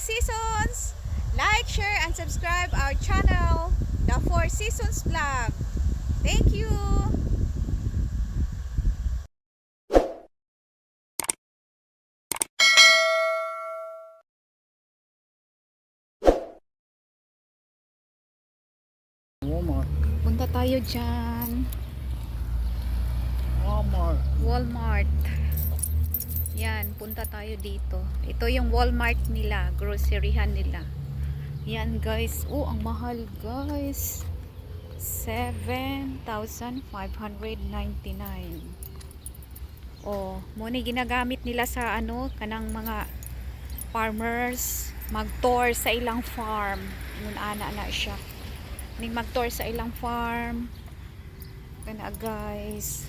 Seasons! Like, share, and subscribe our channel, The Four Seasons Vlog. Thank you! Walmart. Punta tayo dyan. Walmart. Yan, punta tayo dito. Ito yung Walmart nila, groceryhan nila. Yan guys, oh ang mahal guys. 7,599. Oh, muna ginagamit nila sa ano, kanang mga farmers mag-tour sa ilang farm. Ngun ana na siya. Ning mag-tour sa ilang farm. Kana guys.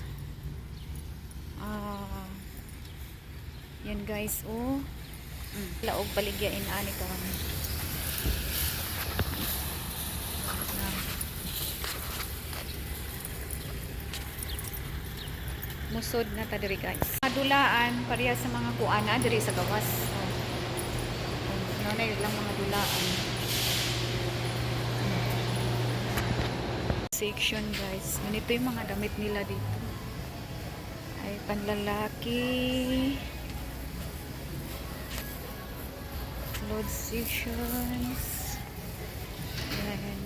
Yan guys, oh. Laog baligyain ani karon. Musod na ta diri guys. Madulaan pareha sa mga kuana diri sa gawas. Nanay lang mga dulaan. Section guys. Ganito yung mga damit nila dito. Ay panlalaki. Load sections. Yan.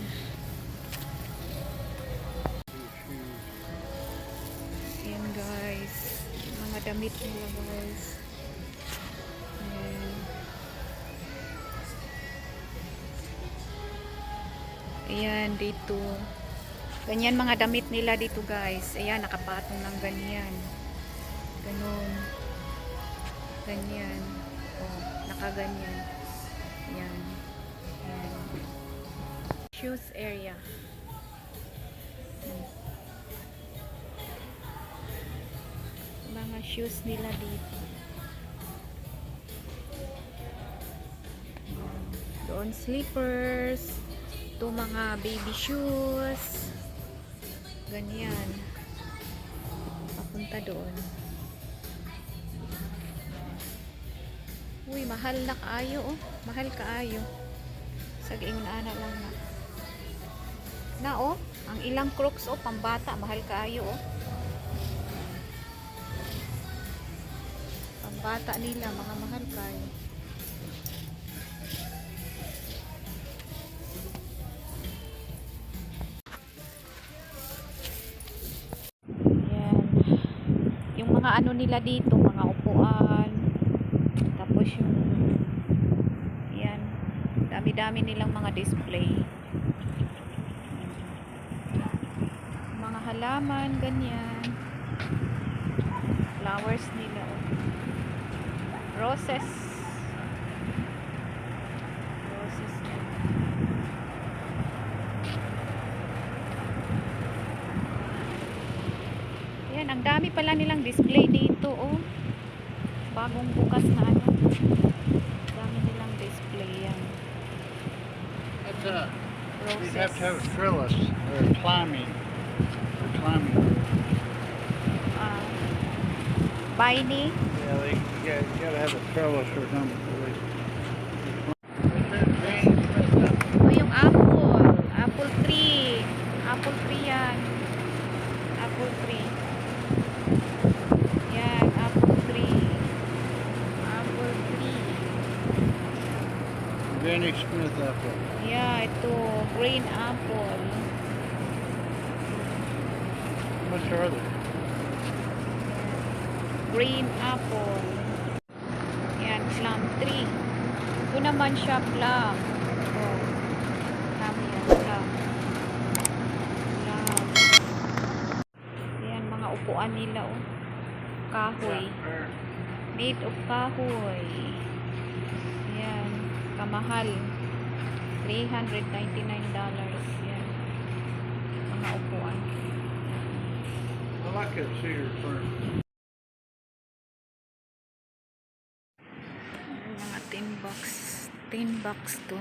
Yan guys. Mga damit nila guys. Yan. Ayan dito. Ganyan mga damit nila dito guys. Ayan nakapatong ng ganyan. Ganun. Ganyan. Oh, nakaganyan. Yan. Yan. Shoes area. Mga shoes nila dito. Doon slippers. Ito mga baby shoes. Ganyan. Papunta doon. Uy, mahal na kaayo oh. Mahal kaayo. Sa giingon ana lang na. Na oh, ang ilang Crocs oh, pambata, mahal kaayo oh. Pambata nila, mga mahal kaayo. Yung mga ano nila dito, mga upuan, tapos yung yan, dami-dami nilang mga display, mga halaman, ganyan, flowers nila, roses nila. Yan, ang dami pala nilang display dito, oh. Bagong bukas na ano. Dami nilang display yan. That's Roses. you'd have to have a trellis or climbing. For climbing. Binding. Yeah, you gotta have a trellis or something. Oh, yung apple. Apple tree. Apple tree yan. Apple tree. Yan, apple tree. Apple tree. Granny Smith apple. Yeah, ito. Green apple. How much are they? Green apple. Yan, plum tree. Ito naman siya plum. Oh. Plum yan, plum. Plum. Yan, mga upuan nila, oh. Kahoy. Made of kahoy. Yan. Kamahal. $399. Yan. Mga upuan. I like that cedar fern. Mga tin box to.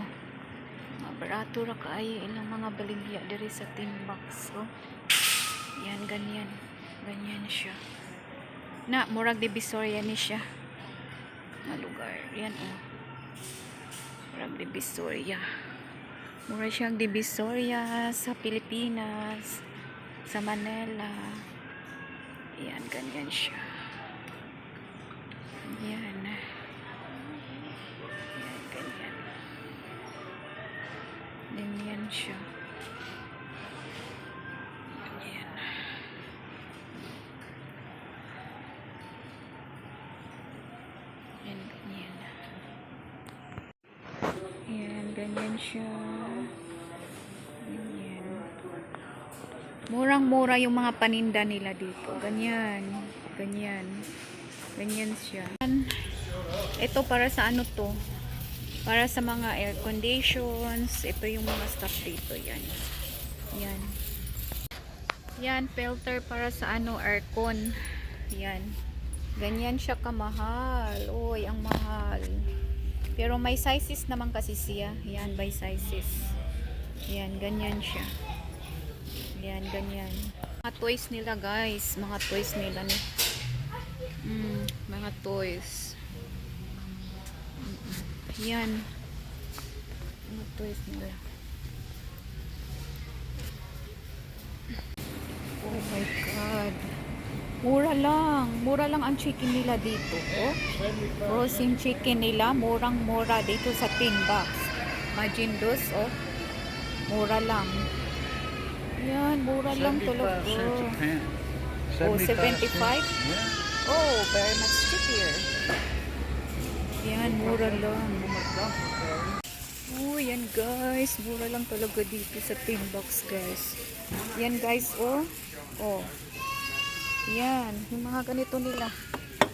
Mga barato ra kaayo ilang mga baligya diri sa tin box. Oh. Yan, ganyan. Ganyan siya. Na, murag divisoria ni siya. Nga lugar. Yan, oh. Parang Divisoria. Mura siyang Divisoria sa Pilipinas, sa Manila. Ayan, ganyan siya. Ayan. Ayan, ganyan. Ganyan siya. Ayan. Ayan, ganyan. Ayan, ganyan siya. Ganyan. Murang-mura yung mga paninda nila dito. Ganyan. Ganyan. Ganyan siya. Ito para sa ano to? Para sa mga air conditions. Ito yung mga stuff dito. Yan. Yan. Yan, filter para sa ano, aircon. Yan. Ganyan siya kamahal. Uy, ang mahal. Pero may sizes naman kasi siya. Yan, by sizes. Yan, ganyan siya. Yan, ganyan. Mga toys nila, guys. Mga toys nila. Mga toys. Yan. Mga toys nila. Oh my God. Mura lang. Mura lang ang chicken nila dito. Oh. Frozen chicken nila. Murang-mura dito sa tin box. Majindos. Oh. Mura lang. Yan. Mura lang 75 talaga. cents a pound. Oh, 75? Yeah. Oh, very much cheaper. Yan. Mura lang. Oh, yan guys. Mura lang talaga dito sa tin box, guys. Yan guys. Oh. Oh. Yan, yung mga ganito nila.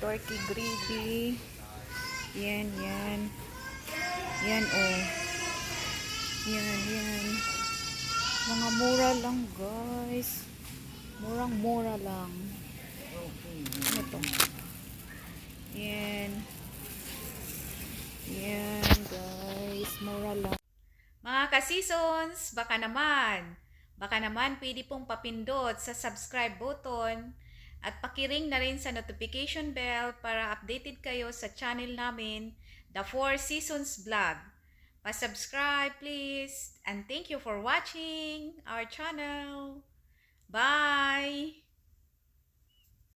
Turkey gravy. Yan, yan. Yan, oh. Yan, yan. Mga mura lang, guys. Murang-mura lang. Ano to? Yan. Yan, guys. Mura lang. Mga ka-seasons, baka naman pwede pong papindot sa subscribe button at pakiring na rin sa notification bell para updated kayo sa channel namin, The 4 Seasons Vlog. Pa-subscribe please, and thank you for watching our channel. Bye!